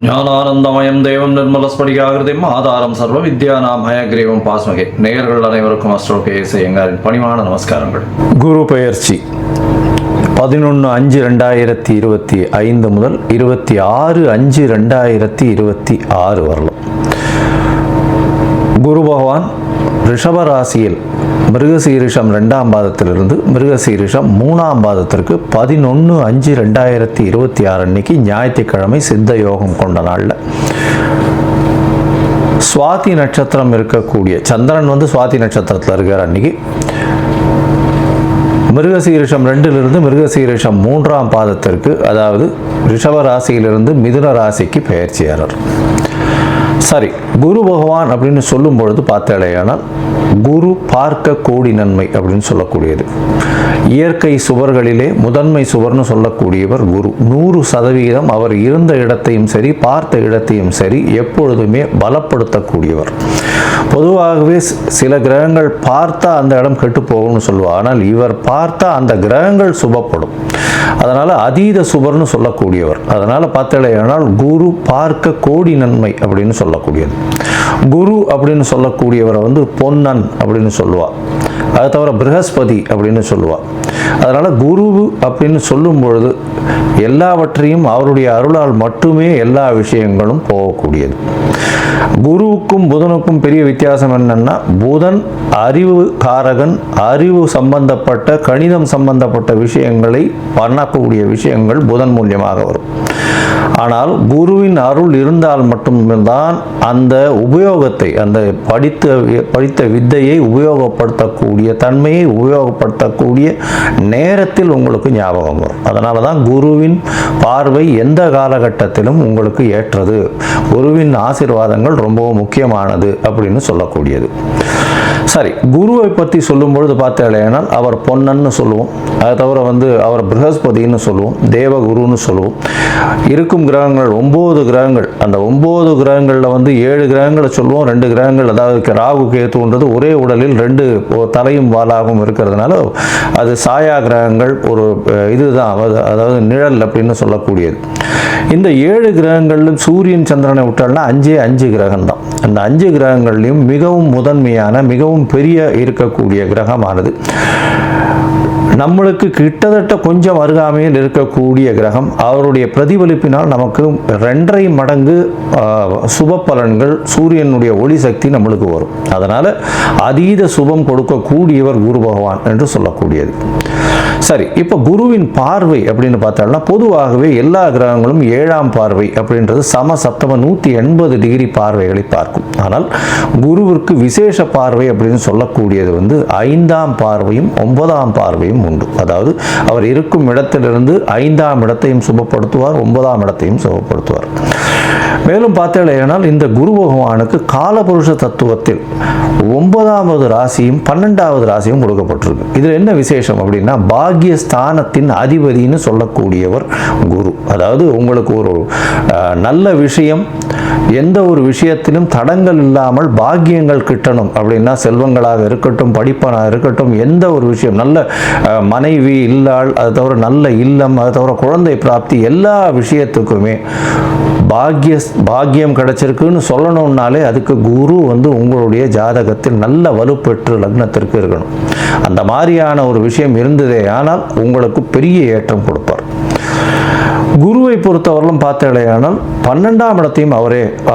ஞானானந்தமயம் தேவம் நிர்மலஸ்படிகாகிருதிம் ஆதாரம் சர்வ வித்யானாம் ஹயக்ரீவம் பாஸ்மகே. நேயர்கள் அனைவருக்கும் அஸ்ட்ரோ கேஎஸ் ஐயங்காரின் பணிவான நமஸ்காரங்கள். குரு பெயர்ச்சி 11/5/2025 முதல் 26/5/2026 வரலாம். குரு பகவான் ரிஷபராசியில் மிருகசீரிஷம் 2ஆம் பாதத்திலிருந்து மிருகசீரிஷம் 3ஆம் பாதத்திற்கு 11/5/2026 அன்னைக்கு ஞாயிற்றுக்கிழமை சித்த யோகம் கொண்ட நாளில் சுவாதி நட்சத்திரம் இருக்கக்கூடிய சந்திரன் சுவாதி நட்சத்திரத்தில் இருக்கிற அன்னைக்கு மிருகசீரிஷம் 2லிருந்து மிருகசீரிஷம் 3ஆம் பாதத்திற்கு, அதாவது ரிஷப ராசியிலிருந்து மிதுன ராசிக்கு பெயர்ச்சியாளர். சரி, குரு பகவான் அப்படின்னு சொல்லும் பொழுது பார்த்தாலேயானால் குரு பார்க்க கோடி நன்மை அப்படின்னு சொல்லக்கூடியது. இயற்கை சுவர்களிலே முதன்மை சுவர்னு சொல்லக்கூடியவர் குரு. 100% அவர் இருந்த இடத்தையும் சரி பார்த்த இடத்தையும் சரி எப்பொழுதுமே பலப்படுத்தக்கூடியவர். பொதுவாகவே சில கிரகங்கள் பார்த்தா அந்த இடம் கெட்டு போகும்னு சொல்லுவார். ஆனால் இவர் பார்த்தா அந்த கிரகங்கள் சுபப்படும். அதனால் அதீத சுபர்னு சொல்லக்கூடியவர். அதனால் பார்த்தாலேயானால் குரு பார்க்க கோடி நன்மை அப்படின்னு சொல்லக்கூடியது. குரு அப்படின்னு சொல்லக்கூடியவரை பொன்னன் அப்படின்னு சொல்லுவாள். அதை தவிர ப்ரஹஸ்பதி அப்படின்னு சொல்லுவாள். அதனால் குரு அப்படின்னு சொல்லும் பொழுது எல்லாவற்றையும் அவருடைய அருளால் மட்டுமே எல்லா விஷயங்களும் போகக்கூடியது. குருவுக்கும் புதனுக்கும் பெரிய வித்தியாசம் என்னன்னா, புதன் அறிவு காரகன், அறிவு சம்பந்தப்பட்ட கணிதம் சம்பந்தப்பட்ட விஷயங்களை பண்ணக்கூடிய விஷயங்கள் புதன் மூலியமாக வரும். ஆனால் குருவின் அருள் இருந்தால் மட்டும்தான் அந்த உபயோகத்தை, அந்த படித்த வித்தையை உபயோகப்படுத்தக்கூடிய தன்மையை உபயோகப்படுத்தக்கூடிய நேரத்தில் உங்களுக்கு ஞாபகம் வரும். அதனால தான் குருவின் பார்வை எந்த காலகட்டத்திலும் உங்களுக்கு ஏற்றது. குருவின் ஆசீர்வாதங்கள் ரொம்பவும் முக்கியமானது அப்படின்னு சொல்லக்கூடியது. சரி, குருவை பற்றி சொல்லும் பொழுது பார்த்தாலேனால் அவர் பொன்னன்னு சொல்லுவோம். அதை தவிர அவர் ப்ரஹஸ்பதினு சொல்லுவோம், தேவகுருன்னு சொல்லுவோம். இருக்கும் கிரகங்கள் 9 கிரகங்கள். அந்த 9 கிரகங்களில் 7 கிரகங்களை சொல்லுவோம். 2 கிரகங்கள், அதாவது ராகு கேத்துன்றது ஒரே உடலில் 2 தலையும் வாலாகவும் இருக்கிறதுனால அது சாயா கிரகங்கள். ஒரு இதுதான், அதாவது நிழல் அப்படின்னு சொல்லக்கூடியது. இந்த 7 கிரகங்களிலும் சூரியன் சந்திரனை விட்டால்னா 5 கிரகம் தான். அந்த 5 கிரகங்கள்லையும் மிகவும் முதன்மையான மிகவும் பெரிய இருக்கக்கூடிய கிரகமானது நம்மளுக்கு கிட்டத்தட்ட கொஞ்சம் அருகாமையில் இருக்கக்கூடிய கிரகம். அவருடைய பிரதிபலிப்பினால் நமக்கு 2.5 மடங்கு சுப பலன்கள், சூரியனுடைய ஒளி சக்தி நம்மளுக்கு வரும். அதனால் அதீத சுபம் கொடுக்கக்கூடியவர் குரு பகவான் என்று சொல்லக்கூடியது. சரி, இப்போ குருவின் பார்வை அப்படின்னு பார்த்தாலும் பொதுவாகவே எல்லா கிரகங்களும் 7ஆம் பார்வை அப்படின்றது சமசப்தம 180 டிகிரி பார்வைகளை பார்க்கும். ஆனால் குருவிற்கு விசேஷ பார்வை அப்படின்னு சொல்லக்கூடியது 5ஆம் பார்வையும் 9ஆம் பார்வையும் உண்டு. அதாவது அவர் இருக்கும் இடத்திலிருந்து 5ஆம் இடத்தையும் சுபப்படுத்துவார், 9ஆம் இடத்தையும் சுபப்படுத்துவார். மேலும் பார்த்தேனால் இந்த குரு பகவானுக்கு காலபுருஷ தத்துவத்தில் 9வது ராசியும் 12வது ராசியும் கொடுக்கப்பட்டிருக்கு. இதில் என்ன விசேஷம் அப்படின்னா, பாக்யஸ்தானத்தின் அதிபதினு சொல்லக்கூடியவர் குரு. அதாவது உங்களுக்கு ஒரு நல்ல விஷயம், எந்த ஒரு விஷயத்திலும் தடங்கள் இல்லாமல் பாக்கியங்கள் கிட்டணும் அப்படின்னா, செல்வங்களாக இருக்கட்டும், படிப்பனாக இருக்கட்டும், எந்த ஒரு விஷயம், நல்ல மனைவி இல்லாள், அது தவிர நல்ல இல்லம், அது தவிர குழந்தை பிராப்தி, எல்லா விஷயத்துக்குமே பாக்கியம் கிடைச்சிருக்குன்னு சொல்லணும்னாலே அதுக்கு குரு உங்களுடைய ஜாதகத்தில் நல்ல வலுப்பெற்று லக்னத்திற்கு இருக்கணும். அந்த மாதிரியான ஒரு விஷயம் இருந்ததே ஆனால் உங்களுக்கு பெரிய ஏற்றம் கொடுப்பார். குருவை பொறுத்தவரையிலும் பார்த்தேனால் 12ஆம் இடத்தையும்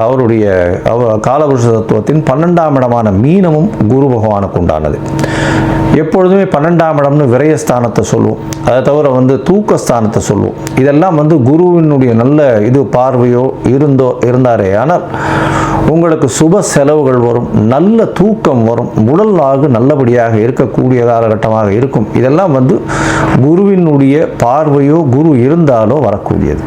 அவருடைய காலபுருஷ தத்துவத்தின் 12ஆம் இடமான மீனமும் குரு பகவானுக்கு உண்டானது. எப்பொழுதுமே 12ஆம் இடம்னு விரயஸ்தானத்தை சொல்லுவோம். அதை தவிர தூக்கஸ்தானத்தை சொல்லுவோம். இதெல்லாம் குருவினுடைய நல்ல இது பார்வையோ இருந்தாரே ஆனால் உங்களுக்கு சுப செலவுகள் வரும், நல்ல தூக்கம் வரும், உடலாக நல்லபடியாக இருக்கக்கூடிய காலகட்டமாக இருக்கும். இதெல்லாம் குருவினுடைய பார்வையோ குரு இருந்தாலோ வரக்கூடியது.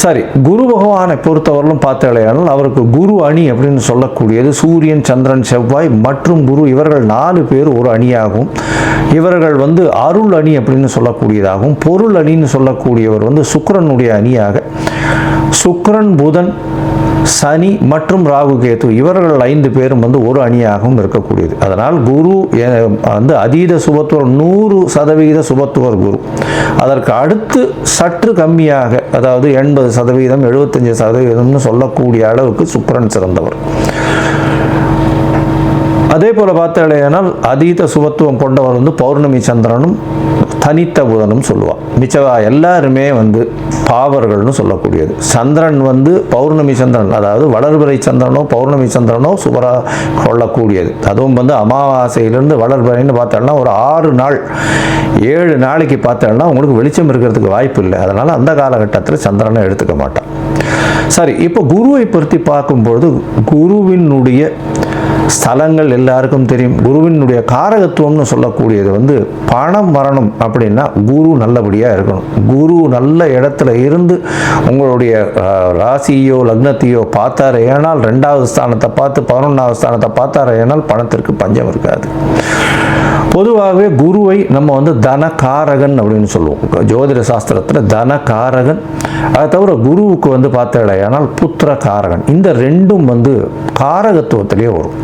சரி, குரு பகவானை பொறுத்தவரையிலும் பார்த்தாலேயானால் அவருக்கு குரு அணி அப்படின்னு சொல்லக்கூடியது சூரியன், சந்திரன், செவ்வாய் மற்றும் குரு, இவர்கள் 4 பேர் ஒரு அணியாகவும், இவர்கள் அருள் அணி அப்படின்னு சொல்லக்கூடியதாகவும், பொருள் அணின்னு சொல்லக்கூடியவர் சுக்கிரனுடைய அணியாக, சுக்கிரன், புதன், சனி மற்றும் ராகு கேது இவர்கள் 5 பேரும் வந்து ஒரு அணியாகவும் இருக்கக்கூடியது. அதனால் குரு வந்து அதீத சுபத்துவர் 100% சுபத்துவர் குரு. அதற்கு அடுத்து சற்று கம்மியாக, அதாவது 80%, 75% சொல்லக்கூடிய அளவுக்கு சுக்கிரன் சிறந்தவர். அதே போல் பார்த்தாலேனால் அதீத சுபத்துவம் கொண்டவர் வந்து பௌர்ணமி சந்திரனும் தனித்த புதனும் சொல்லுவாள். மிச்சவா எல்லாருமே வந்து பாவர்கள்னு சொல்லக்கூடியது. சந்திரன் வந்து பௌர்ணமி சந்திரன், அதாவது வளர்பிறை சந்திரனோ பௌர்ணமி சந்திரனோ சுபராக கொள்ளக்கூடியது. அதுவும் வந்து அமாவாசையிலிருந்து வளர்பிறைன்னு பார்த்தோம்னா ஒரு 6 நாள் 7 நாளைக்கு பார்த்தோம்னா உங்களுக்கு வெளிச்சம் இருக்கிறதுக்கு வாய்ப்பு இல்லை. அதனால் அந்த காலகட்டத்தில் சந்திரனை எடுத்துக்க மாட்டான். சரி, இப்போ குருவை பற்றி பார்க்கும்பொழுது குருவினுடைய ஸ்தலங்கள் எல்லாருக்கும் தெரியும். குருவினுடைய காரகத்துவம்னு சொல்லக்கூடியது வந்து பணம் வரணும் அப்படின்னா குரு நல்லபடியாக இருக்கணும். குரு நல்ல இடத்துல இருந்து உங்களுடைய ராசியோ லக்னத்தையோ பார்த்தாரு ஏனால் 2வது ஸ்தானத்தை பார்த்து 11வது ஸ்தானத்தை பார்த்தாரு ஏனால் பணத்திற்கு பஞ்சம் இருக்காது. பொதுவாகவே குருவை நம்ம வந்து தனகாரகன் அப்படின்னு சொல்லுவோம். ஜோதிட சாஸ்திரத்தில் தனகாரகன். அதை தவிர குருவுக்கு வந்து பார்த்தாலேயானால் புத்திர காரகன். இந்த ரெண்டும் வந்து காரகத்துவத்திலேயே வரும்.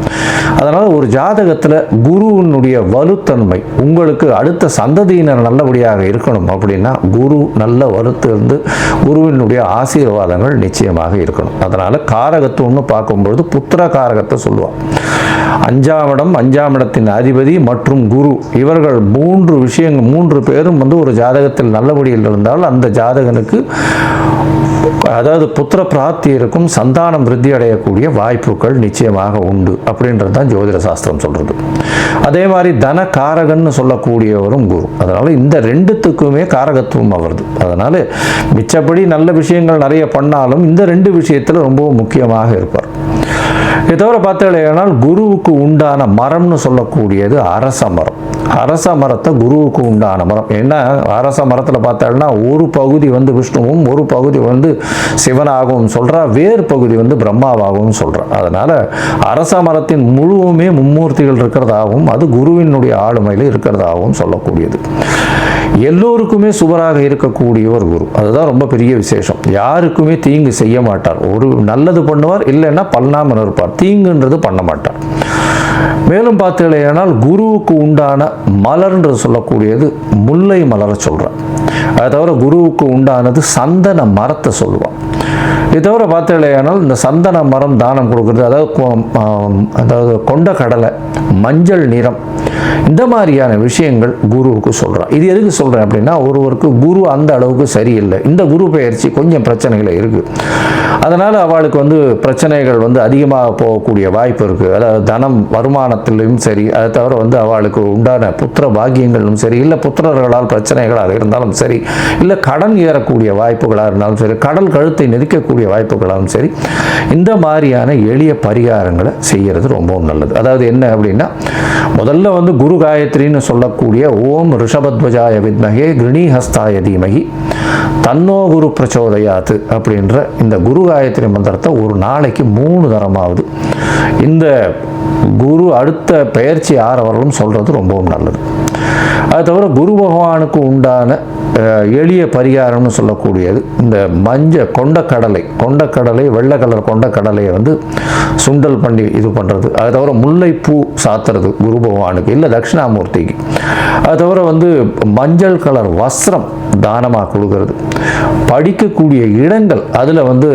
அதனால் ஒரு ஜாதகத்தில் குருவினுடைய வலுத்தன்மை, உங்களுக்கு அடுத்த சந்ததியினர் நல்லபடியாக இருக்கணும் அப்படின்னா குரு நல்ல வலுத்து இருந்து குருவினுடைய ஆசீர்வாதங்கள் நிச்சயமாக இருக்கணும். அதனால் காரகத்துவம்னு பார்க்கும்பொழுது புத்திர காரகத்தை சொல்லுவாள். 5ஆம் இடம், 5ஆம் இடத்தின் அதிபதி மற்றும் குரு, இவர்கள் 3 பேரும் வந்து ஒரு ஜாதகத்தில் நல்லபடியில் இருந்தால் அந்த ஜாதகனுக்கு அதாவது புத்திர பிராப்தி இருக்கும், சந்தானம் விருத்தி அடையக்கூடிய வாய்ப்புகள் நிச்சயமாக உண்டு அப்படின்றது தான் ஜோதிட சாஸ்திரம் சொல்றது. அதே மாதிரி தன காரகன்னு சொல்லக்கூடியவரும் குரு. அதனால இந்த 2த்துக்குமே காரகத்துவம் வருது. அதனால மிச்சப்படி நல்ல விஷயங்கள் நிறைய பண்ணாலும் இந்த 2 விஷயத்தில் ரொம்பவும் முக்கியமாக இருப்பார். இதை தவிர பார்த்தாலேயானால் குருவுக்கு உண்டான மரம்னு சொல்லக்கூடியது அரச மரம். அரச மரத்தை குருவுக்கு உண்டான மரம். ஏன்னா அரச மரத்தில் பார்த்தாங்கன்னா ஒரு பகுதி வந்து விஷ்ணுவும் ஒரு பகுதி வந்து சிவனாகவும் சொல்கிறா, வேறு பகுதி வந்து பிரம்மாவாகவும் சொல்கிறா. அதனால் அரச மரத்தின் முழுவுமே மும்மூர்த்திகள் இருக்கிறதாகவும் அது குருவினுடைய ஆளுமையில் இருக்கிறதாகவும் சொல்லக்கூடியது. எல்லோருக்குமே சுவராக இருக்கக்கூடியவர் குரு. அதுதான் ரொம்ப பெரிய விசேஷம். யாருக்குமே தீங்கு செய்ய மாட்டார். ஒரு நல்லது பண்ணுவார், இல்லைன்னா பண்ணாமல் இருப்பார். தீங்குன்றது பண்ண மாட்டார். மேலும் பார்த்தீங்களேனால் குருவுக்கு உண்டான மலர்ன்றது சொல்லக்கூடியது முல்லை மலரை சொல்கிறார். அதை தவிர குருவுக்கு உண்டானது சந்தன மரத்தை சொல்லுவான். இதை தவிர பார்த்தீங்களேனால் இந்த சந்தன மரம் தானம் கொடுக்குறது, அதாவது கொண்ட கடலை, மஞ்சள் நிறம், இந்த மாதிரியான விஷயங்கள் குருவுக்கு சொல்கிறான். இது எதுக்கு சொல்கிறேன் அப்படின்னா, ஒருவருக்கு குரு அந்த அளவுக்கு சரியில்லை, இந்த குரு பெயர்ச்சி கொஞ்சம் பிரச்சனைகள் இருக்குது, அதனால் அவளுக்கு வந்து பிரச்சனைகள் வந்து அதிகமாக போகக்கூடிய வாய்ப்பு இருக்குது. அதாவது தனம் வருமானத்திலும் சரி, அதை தவிர வந்து அவளுக்கு உண்டான புத்திர பாக்கியங்களும் சரி, இல்லை புத்திரர்களால் பிரச்சனைகளாக இருந்தாலும் சரி, இல்லை கடன் ஏறக்கூடிய வாய்ப்புகளாக இருந்தாலும் சரி, கடல் கழுத்தை நெருக்கக்கூடிய வாய்ப்புகளாலும் சரி, இந்த மாதிரியான எளிய பரிகாரங்களை செய்கிறது ரொம்பவும் நல்லது. அதாவது என்ன அப்படின்னா, முதல்ல வந்து குரு காயத்ரின்னு சொல்லக்கூடிய ஓம் ரிஷபத்வஜாய வித்மகே கிருணிஹஸ்தாய தீமகி தன்னோ குரு பிரச்சோதயாத்து அப்படின்ற இந்த குரு காயத்ரி மந்திரத்தை ஒரு நாளைக்கு 3 தரமாவது இந்த குரு அடுத்த பெயர்ச்சி ஆறவர்களும் சொல்கிறது ரொம்பவும் நல்லது. அது தவிர குரு பகவானுக்கு உண்டான எளிய பரிகாரம்னு சொல்லக்கூடியது இந்த கொண்டக்கடலை வெள்ளை கலர் கொண்டக்கடலையை வந்து சுண்டல் பண்ணி இது பண்ணுறது. அது தவிர முல்லைப்பூ சாத்துறது குரு பகவானுக்கு, இல்லை தட்சிணாமூர்த்திக்கு. அது தவிர வந்து மஞ்சள் கலர் வஸ்திரம் தானமாக கொடுக்கறது. படிக்கக்கூடிய இடங்கள், அதில் வந்து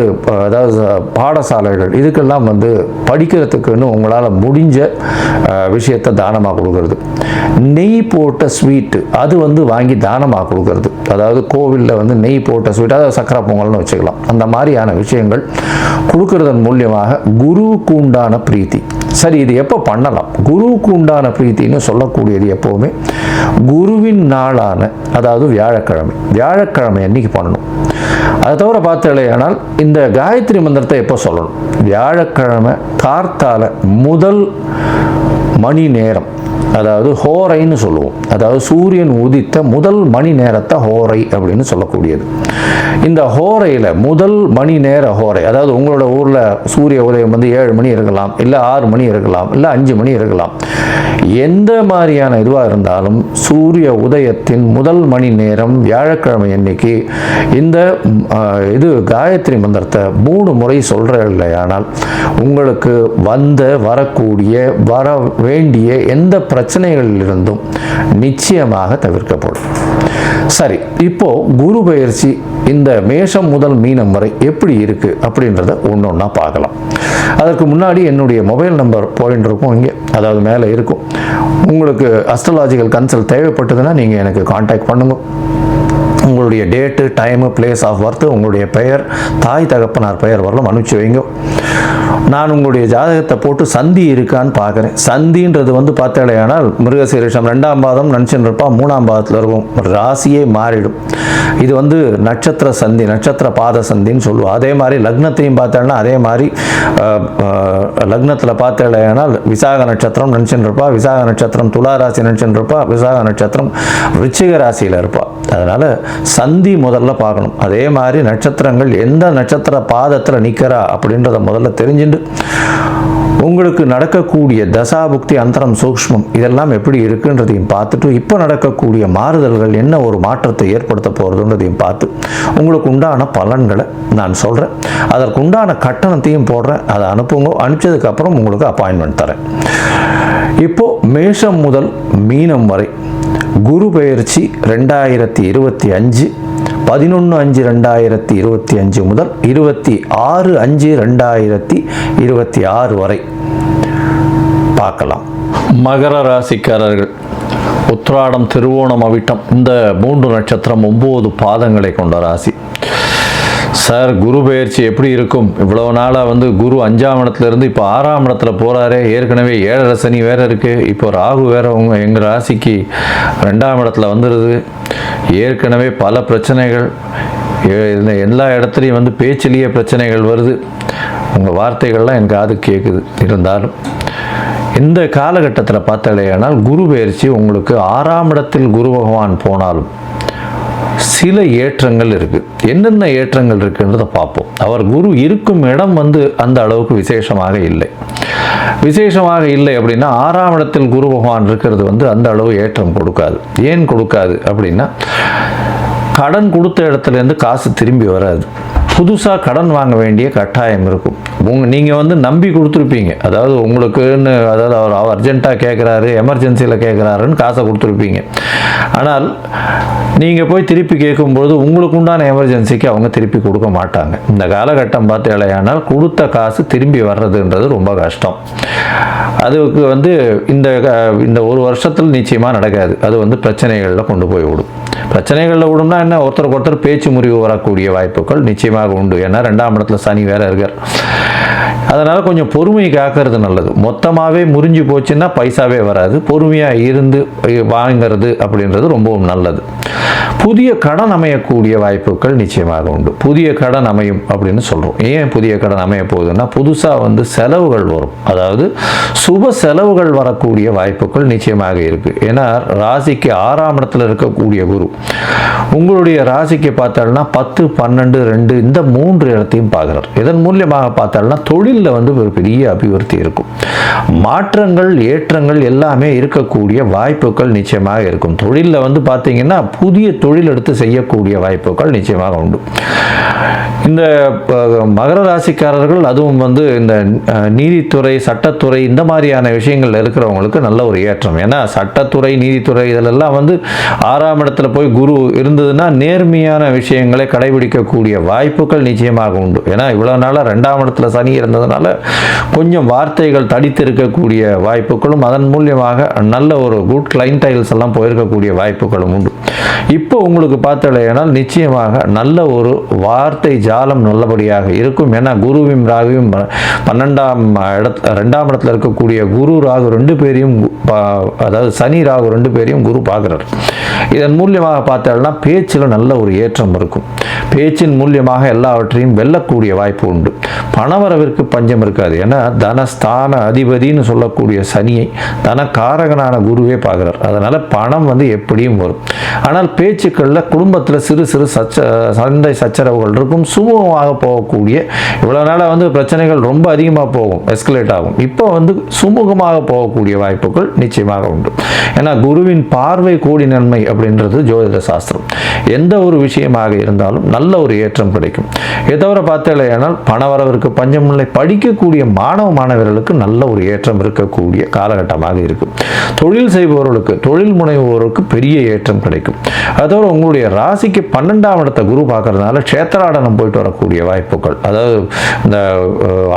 அதாவது பாடசாலைகள், இதுக்கெல்லாம் வந்து படிக்கிறதுக்குன்னு உங்களால் முடிஞ்ச விஷயத்தை தானமாக கொடுக்கறது. நெய் போட்ட ஸ்வீட்டு அது வந்து வாங்கி தானமாக கொடுக்கறது. அதாவது கோவிலில் வந்து நெய் போட்ட ஸ்வீட், அதாவது சக்கரை பொங்கல்னு வச்சுக்கலாம். அந்த மாதிரியான விஷயங்கள் கொடுக்கறதன் மூலியமாக குருவுக்கு உண்டான பிரீத்தி. சரி, இது எப்போ பண்ணலாம்? குருவுக்கு உண்டான பிரீத்தின்னு சொல்லக்கூடியது எப்போவுமே குருவின் நாளான, அதாவது வியாழக்கிழமை அன்னைக்கு பண்ணணும். அதை தவிர பார்த்தேனால் இந்த காயத்ரி மந்திரத்தை எப்போ சொல்லணும்? வியாழக்கிழமை கார்த்தால முதல் மணி நேரம், அதாவது ஹோரைன்னு சொல்லுவோம். அதாவது சூரியன் உதித்த முதல் மணி நேரத்தை ஹோரை அப்படின்னு சொல்லக்கூடியது. இந்த ஹோரையில் முதல் மணி நேர ஹோரை, அதாவது உங்களோட ஊரில் சூரிய உதயம் வந்து 7 மணி இருக்கலாம், இல்லை 6 மணி இருக்கலாம், இல்லை 5 மணி இருக்கலாம். எந்த மாதிரியான இதுவாக இருந்தாலும் சூரிய உதயத்தின் முதல் மணி நேரம் வியாழக்கிழமை அன்னைக்கு இந்த இது காயத்ரி மந்திரத்தை 3 முறை சொல்கிற இல்லையானால் உங்களுக்கு வரக்கூடிய வர வேண்டிய எந்த பிரச்சனைகளிலிருந்தும் நிச்சயமாக தவிர்க்கப்படும். சரி, இப்போ குரு பயிற்சி இந்த மேஷம் முதல் மீனம் வரை எப்படி இருக்கு அப்படின்றத ஒன்றா பார்க்கலாம். அதற்கு முன்னாடி என்னுடைய மொபைல் நம்பர் போயின்னு இருக்கும் இங்கே, அதாவது மேலே இருக்கும். உங்களுக்கு அஸ்ட்ராலாஜிக்கல் கன்சல்ட் தேவைப்பட்டதுன்னா நீங்கள் எனக்கு காண்டாக்ட் பண்ணுங்க. உங்களுடைய date, time, place of birth, உங்களுடைய பெயர், தாய் தகப்பனார் பெயர் வரலாம் அனுப்பிச்சு வைங்க. நான் உங்களுடைய ஜாதகத்தை போட்டு சந்தி இருக்கான்னு பார்க்குறேன். சந்தின்றது வந்து பார்த்தாலேயானால் மிருகசீரிஷம் 2ஆம் பாதம் நினச்சின்னு இருப்பா, 3ஆம் பாதத்தில் இருக்கும், ராசியே மாறிடும். இது வந்து நட்சத்திர சந்தி, நட்சத்திர பாத சந்தின்னு சொல்லுவோம். அதே மாதிரி லக்னத்தையும் பார்த்தேன்னா அதே மாதிரி லக்னத்தில் பார்த்தாலேயானால் விசாக நட்சத்திரம் நினச்சின்னு இருப்பா, விசாக நட்சத்திரம் துலா ராசி நினச்சின்னு இருப்பா, விசாக நட்சத்திரம் விருச்சிக ராசியில் இருப்பா. அதனால் சந்தி முதல்ல பார்க்கணும். அதே மாதிரி நட்சத்திரங்கள் எந்த நட்சத்திர பாதத்தில் நிற்கிறா அப்படின்றத முதல்ல தெரிஞ்சுட்டு உங்களுக்கு நடக்கக்கூடிய தசாபுக்தி, அந்தரம், சூக்ஷ்மம் இதெல்லாம் எப்படி இருக்குன்றதையும் பார்த்துட்டு இப்போ நடக்கக்கூடிய மாறுதல்கள் என்ன ஒரு மாற்றத்தை ஏற்படுத்த போகிறதுன்றதையும் பார்த்து உங்களுக்கு உண்டான பலன்களை நான் சொல்கிறேன். அதற்கு உண்டான கட்டணத்தையும் போடுறேன். அதை அனுப்புங்க. அனுப்பிச்சதுக்கப்புறம் உங்களுக்கு அப்பாயின்மெண்ட் தரேன். இப்போது மேஷம் முதல் மீனம் வரை குரு பெயர்ச்சி 2025 11/5/2025 முதல் 26/5/2026 வரை பார்க்கலாம். மகர ராசிக்காரர்கள், உத்திராடம், திருவோணம், அவிட்டம் இந்த 3 நட்சத்திரம் 9 பாதங்களை கொண்ட ராசி. சார், குரு பெயர்ச்சி எப்படி இருக்கும்? இவ்வளோ நாளாக வந்து குரு 5ஆம் இடத்துலேருந்து இப்போ 6ஆம் இடத்துல போகிறாரே, ஏற்கனவே 7 சனி வேறு இருக்குது, இப்போ ராகு வேறு எங்கள் ராசிக்கு 2ஆம் இடத்துல வந்துடுது. ஏற்கனவே பல பிரச்சனைகள், எல்லா இடத்துலையும் வந்து பேச்சிலேயே பிரச்சனைகள் வருது. உங்கள் வார்த்தைகள்லாம் எனக்கு காது கேட்குது. இருந்தாலும் இந்த காலகட்டத்தில் பார்த்தாலேயானால் குரு பெயர்ச்சி உங்களுக்கு 6ஆம் இடத்தில் குரு பகவான் போனாலும் சில ஏற்றங்கள் இருக்குது. என்னென்ன ஏற்றங்கள் இருக்குன்றதை பார்ப்போம். அவர் குரு இருக்கும் இடம் வந்து அந்த அளவுக்கு விசேஷமாக இல்லை. விசேஷமாக இல்லை அப்படின்னா 6ஆம் இடத்தில் குரு பகவான் இருக்கிறது வந்து அந்த அளவு ஏற்றம் கொடுக்காது. ஏன் கொடுக்காது அப்படின்னா, கடன் கொடுத்த இடத்துலேருந்து காசு திரும்பி வராது. புதுசாக கடன் வாங்க வேண்டிய கட்டாயம் இருக்கும். நீங்கள் வந்து நம்பி கொடுத்துருப்பீங்க. அதாவது உங்களுக்குன்னு, அதாவது அவர் அர்ஜென்ட்டாக கேட்குறாரு, எமர்ஜென்சியில் கேட்குறாருன்னு காசை கொடுத்துருப்பீங்க. ஆனால் நீங்கள் போய் திருப்பி கேட்கும்பொழுது உங்களுக்கு உண்டான எமர்ஜென்சிக்கு அவங்க திருப்பி கொடுக்க மாட்டாங்க. இந்த காலகட்டம் பார்த்து இல்லையானால் கொடுத்த காசு திரும்பி வர்றதுன்றது ரொம்ப கஷ்டம். அதுக்கு வந்து இந்த ஒரு வருஷத்தில் நிச்சயமாக நடக்காது. அது வந்து பிரச்சனைகளில் கொண்டு போய் விடும். பிரச்சனைகளில் விடும்னா என்ன, ஒருத்தருக்கு ஒருத்தர் பேச்சு முறிவு வரக்கூடிய வாய்ப்புகள் நிச்சயமாக உண்டு. ஏன்னா 2ஆம் இடத்துல சனி வேற இருக்கார். அதனால் கொஞ்சம் பொறுமை காக்கிறது நல்லது. மொத்தமாகவே முறிஞ்சு போச்சுன்னா பைசாவே வராது. பொறுமையாக இருந்து வாங்கிறது அப்படின்றது ரொம்பவும் நல்லது. புதிய கடன் அமையக்கூடிய வாய்ப்புகள் நிச்சயமாக உண்டு. புதிய கடன் அமையும் அப்படின்னு சொல்கிறோம். ஏன் புதிய கடன் அமைய போகுதுன்னா, புதுசாக வந்து செலவுகள் வரும். அதாவது சுப செலவுகள் வரக்கூடிய வாய்ப்புகள் நிச்சயமாக இருக்குது. ஏன்னா ராசிக்கு 6ஆம் இடத்துல இருக்கக்கூடிய குரு உங்களுடைய ராசிக்கு பார்த்தாலும்னா 10, 12, 2 இந்த 3 இடத்தையும் பார்க்குறார். இதன் மூலியமாக பார்த்தாலும்னா தொழிலில் வந்து ஒரு பெரிய அபிவிருத்தி இருக்கும். மாற்றங்கள், ஏற்றங்கள் எல்லாமே இருக்கக்கூடிய வாய்ப்புகள் நிச்சயமாக இருக்கும். தொழிலில் வந்து பார்த்தீங்கன்னா புதிய தொழில் எடுத்து செய்யக்கூடிய வாய்ப்புகள் நிச்சயமாக உண்டு. இந்த மகர ராசிக்காரர்கள், அதுவும் வந்து இந்த நீதித்துறை, சட்டத்துறை இந்த மாதிரியான விஷயங்கள் இருக்கிறவங்களுக்கு நல்ல ஒரு ஏற்றம். ஏன்னா சட்டத்துறை, நீதித்துறை இதிலெல்லாம் வந்து 6ஆம் இடத்துல போய் குரு இருந்ததுன்னா நேர்மையான விஷயங்களை கடைபிடிக்கக்கூடிய வாய்ப்புகள் நிச்சயமாக உண்டு. ஏன்னா இவ்வளோ நாளாக 2ஆம் இடத்துல சனி இருந்ததுனால கொஞ்சம் வார்த்தைகள் தடித்து இருக்கக்கூடிய வாய்ப்புகளும், அதன் மூலியமாக நல்ல ஒரு குட் கிளைண்டைல்ஸ் எல்லாம் போயிருக்கக்கூடிய வாய்ப்புகளும் உண்டு. இப்போ உங்களுக்கு பார்த்தலையானால் நிச்சயமாக நல்ல ஒரு வார்த்தை ஜாலம் நல்லபடியாக இருக்கும். ஏன்னா குருவும் ராகுவும் 2ஆம் இடத்துல இருக்கக்கூடிய குரு ராகு 2 பேரையும், அதாவது சனி ராகு 2 பேரையும் குரு பார்க்குறார். இதன் மூலியமாக பார்த்தால்னா பேச்சில் நல்ல ஒரு ஏற்றம் இருக்கும். பேச்சின் மூலியமாக எல்லாவற்றையும் வெல்லக்கூடிய வாய்ப்பு உண்டு. பண பணவரவிற்கு பஞ்சம் இருக்காது. ஏன்னா தனஸ்தான அதிபதினு சொல்லக்கூடிய சனியை தனக்காரகனான குருவே பார்க்குறார். அதனால் பணம் வந்து எப்படியும் வரும். ஆனால் பேச்சுக்களில் குடும்பத்தில் சிறு சிறு சண்டை சச்சரவுகள் இருக்கும். சுமூகமாக போகக்கூடிய, இவ்வளோ நாளாக வந்து பிரச்சனைகள் ரொம்ப அதிகமாக போகும், எஸ்கலேட் ஆகும். இப்போ வந்து சுமூகமாக போகக்கூடிய வாய்ப்புகள் நிச்சயமாக உண்டு. ஏன்னா குருவின் பார்வை கோடி நன்மை அப்படின்றது ஜோதிட சாஸ்திரம். எந்த ஒரு விஷயமாக இருந்தாலும் நல்ல ஒரு ஏற்றம் கிடைக்கும். இதை தவிர பார்த்தேனால் பணவரவிற்கு பஞ்சமில்லை. படிக்கக்கூடிய மாணவர்களுக்கு நல்ல ஒரு ஏற்றம் இருக்கக்கூடிய காலகட்டமாக இருக்கும். தொழில் செய்பவர்களுக்கு, தொழில் முனைவோருக்கு பெரிய ஏற்றம் கிடைக்கும். அதோட உங்களுடைய ராசிக்கு 12ஆம் இடத்தை குரு பார்க்கறதுனால க்ஷேத்ராடனம் போயிட்டு வரக்கூடிய வாய்ப்புகள், அதாவது இந்த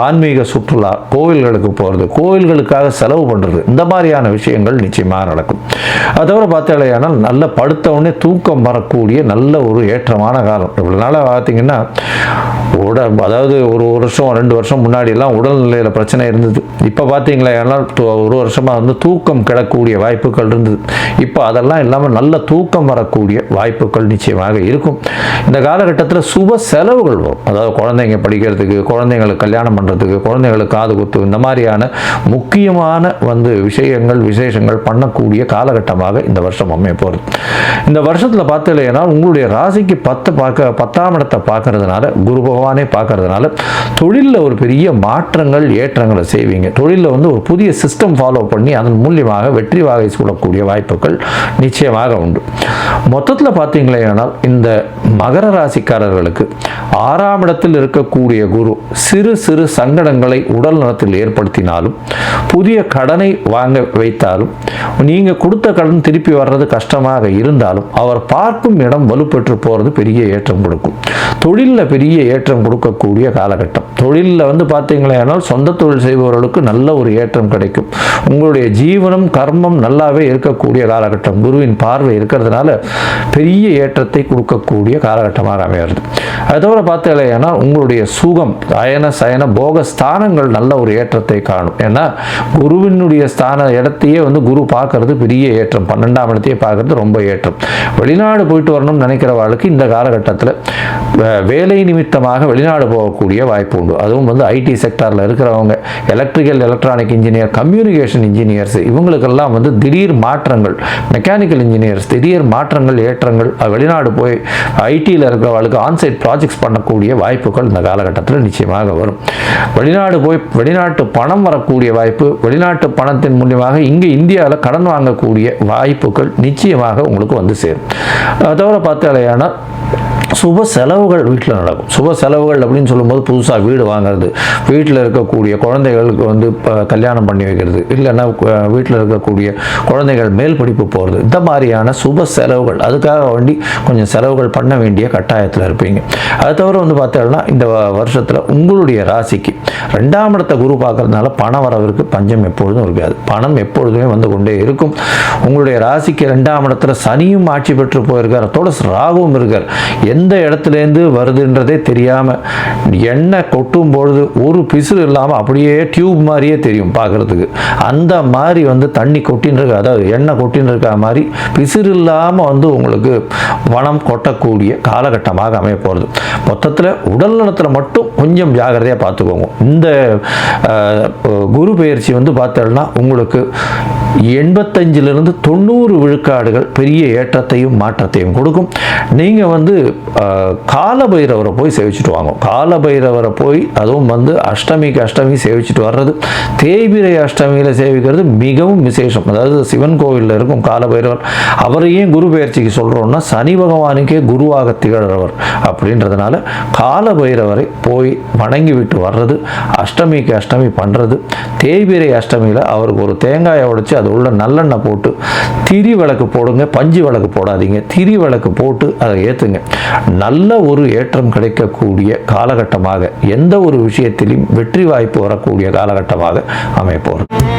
ஆன்மீக சுற்றுலா, கோவில்களுக்கு போகிறது, கோவில்களுக்காக செலவு பண்ணுறது, இந்த மாதிரியான விஷயங்கள் நிச்சயமாக நடக்கும். அதோட பார்த்தேனால் நல்ல படுத்தவுடனே தூக்கம் வரக்கூடிய நல்ல ஒரு ஏற்றமான காலம். இவ்வளோ நாளாக பார்த்தீங்கன்னா அதாவது ஒரு வருஷம் 2 வருஷம் முன்னாடி எல்லாம் உடல்நிலையில் பிரச்சனை இருந்தது. இப்போ பார்த்தீங்களா, ஏன்னா ஒரு வருஷமாக வந்து தூக்கம் கிடக்கூடிய வாய்ப்புகள் இருந்தது. இப்போ அதெல்லாம் இல்லாமல் நல்ல தூக்கம் வரக்கூடிய வாய்ப்புகள் நிச்சயமாக இருக்கும். இந்த காலகட்டத்தில் சுப செலவுகள் வரும். அதாவது குழந்தைங்க படிக்கிறதுக்கு, குழந்தைங்களுக்கு கல்யாணம் பண்ணுறதுக்கு, குழந்தைங்களுக்கு காது குத்து, இந்த மாதிரியான முக்கியமான வந்து விசேஷங்கள் பண்ணக்கூடிய காலகட்டமாக இந்த வருஷம் அமைய போகிறது. இந்த வருஷத்தில் பார்த்தீங்கன்னா உங்களுடைய ராசிக்கு 10ஆம் இடத்தை பார்க்கறதுனால, குரு பகவானே பார்க்கறதுனால தொழிலில் ஒரு பெரிய மாற்றங்கள் ஏற்றங்களை செய்வீங்க. தொழிலில் வந்து ஒரு புதிய சிஸ்டம் ஃபாலோ பண்ணி அதன் மூலியமாக வெற்றி வாகை சூடக்கூடிய வாய்ப்புகள் நிச்சயமாக உண்டு. மொத்தத்தில் பார்த்தீங்களேனால் இந்த மகர ராசிக்காரர்களுக்கு 6ஆம் இடத்தில் இருக்கக்கூடிய குரு சிறு சிறு சங்கடங்களை உடல் நலத்தில் ஏற்படுத்தினாலும், புதிய கடனை வாங்க வைத்தாலும், நீங்கள் கொடுத்த கடன் திருப்பி வர்றது கஷ்டமாக இருந்தாலும், அவர் பார்க்கும் இடம் வலுப்பெற்று போகிறது பெரிய ஏற்றம் கொடுக்கும். தொழிலில் பெரிய ஏற்றம் கொடுக்கக்கூடிய காலகட்டம். தொழிலில் வந்து பார்த்தீங்களேனால் சொந்த தொழில் செய்பவர்களுக்கு நல்ல ஒரு ஏற்றம் கிடைக்கும். உங்களுடைய ஜீவனம் கர்மம் நல்லாவே இருக்கக்கூடிய காலகட்டம். குருவின் பார்வை இருக்கிறதுனால பெரிய ஏற்றத்தை கொடுக்கக்கூடிய காலகட்டமாக அமைகிறது. அதோட பார்த்தீங்கன்னா உங்களுடைய சுகம், அயன சயன போக ஸ்தானங்கள் நல்ல ஒரு ஏற்றத்தை காணும். ஏன்னா குருவினுடைய ஸ்தான இடத்தையே வந்து குரு பார்க்கறது பெரிய ஏற்றம். 12ஆம் இடத்தையே பார்க்கறது ரொம்ப ஏற்றம். வெளிநாடு போயிட்டு வரணும்னு நினைக்கிறவர்களுக்கு இந்த காலகட்டத்தில் வேலை நிமித்தமாக வெளிநாடு போகக்கூடிய வாய்ப்பு உண்டு. அதுவும் வந்து ஐடி செக்டாரில் இருக்கிறவங்க, electrical electronic engineer, communication engineers, இவங்களுக்கெல்லாம் வந்து திடீர் மாற்றங்கள், மெக்கானிக்கல் இன்ஜினியர்ஸ் திடீர் மாற்றங்கள் ஏற்றங்கள், வெளிநாடு போய் ஐடியில் இருக்கிறவர்களுக்கு ஆன்சைட் ப்ராஜெக்ட்ஸ் பண்ணக்கூடிய வாய்ப்புகள் இந்த காலகட்டத்தில் நிச்சயமாக வரும். வெளிநாடு போய் வெளிநாட்டு பணம் வரக்கூடிய வாய்ப்பு, வெளிநாட்டு பணத்தின் மூலியமாக இங்கே இந்தியாவில் கடன் வாங்கக்கூடிய வாய்ப்புகள் நிச்சயமாக உங்களுக்கு வந்து சேரும். அதோட பார்த்தாலேனா சுப செலவுகள் வீட்டில் நடக்கும். சுப செலவுகள் அப்படின்னு சொல்லும்போது புதுசாக வீடு வாங்குறது, வீட்டில் இருக்கக்கூடிய குழந்தைகளுக்கு வந்து கல்யாணம் பண்ணி வைக்கிறது, இல்லைன்னா வீட்டில் இருக்கக்கூடிய குழந்தைகள் மேல் படிப்பு போகிறது, இந்த மாதிரியான சுப செலவுகள், அதுக்காக வேண்டி கொஞ்சம் செலவுகள் பண்ண வேண்டிய கட்டாயத்தில் இருப்பீங்க. அது தவிர வந்து பார்த்தீங்கன்னா இந்த வருஷத்தில் உங்களுடைய ராசிக்கு 2ஆம் இடத்தை குரு பார்க்கறதுனால பண வரவிற்கு பஞ்சம் எப்பொழுதும் இருக்காது. பணம் எப்பொழுதுமே வந்து கொண்டே இருக்கும். உங்களுடைய ராசிக்கு 2ஆம் இடத்துல சனியும் ஆட்சி பெற்று போயிருக்கார், அதோட ராகுவும் இருக்கார். எந்த இடத்துலேருந்து வருதுன்றதே தெரியாமல் எண்ணெய் கொட்டும் பொழுது ஒரு பிசுறு இல்லாமல் அப்படியே டியூப் மாதிரியே தெரியும் பார்க்குறதுக்கு. அந்த மாதிரி வந்து தண்ணி கொட்டின்னு இருக்க, அதாவது எண்ணெய் கொட்டின்னு இருக்க மாதிரி பிசுறு இல்லாமல் வந்து உங்களுக்கு வனம் கொட்டக்கூடிய காலகட்டமாக அமைய போகிறது. மொத்தத்தில் உடல் நலத்தில் மட்டும் கொஞ்சம் ஜாகிரதையாக பார்த்துக்கோங்க. இந்த குரு பெயர்ச்சி வந்து பார்த்தோம்னா உங்களுக்கு 85லிருந்து 90 விழுக்காடுகள் பெரிய ஏற்றத்தையும் மாற்றத்தையும் கொடுக்கும். நீங்கள் வந்து காலபைரவரை போய் சேவிச்சுட்டு வாங்க. காலபைரவரை போய், அதுவும் வந்து அஷ்டமிக்கு அஷ்டமி சேவிச்சுட்டு வர்றது, தேய்பிரை அஷ்டமியில் சேவிக்கிறது மிகவும் விசேஷம். அதாவது சிவன் கோவிலில் இருக்கும் காலபைரவர். அவரையும் குரு பெயர்ச்சிக்கு சொல்கிறோம்னா சனி பகவானுக்கே குருவாக திகழ்கிறவர் அப்படின்றதுனால காலபைரவரை போய் வணங்கி விட்டு வர்றது, அஷ்டமிக்கு அஷ்டமி பண்ணுறது, தேய்பிரை அஷ்டமியில் அவருக்கு ஒரு தேங்காயை உடைச்சி அது உள்ள நல்லெண்ணெய் போட்டு திரி விளக்கு போடுங்க. பஞ்சு விளக்கு போடாதீங்க, திரி விளக்கு போட்டு அதை ஏற்றுங்க. நல்ல ஒரு ஏற்றம் கிடைக்கக்கூடிய காலகட்டமாக, எந்த ஒரு விஷயத்திலும் வெற்றி வாய்ப்பு வரக்கூடிய காலகட்டமாக அமைய போகிறது.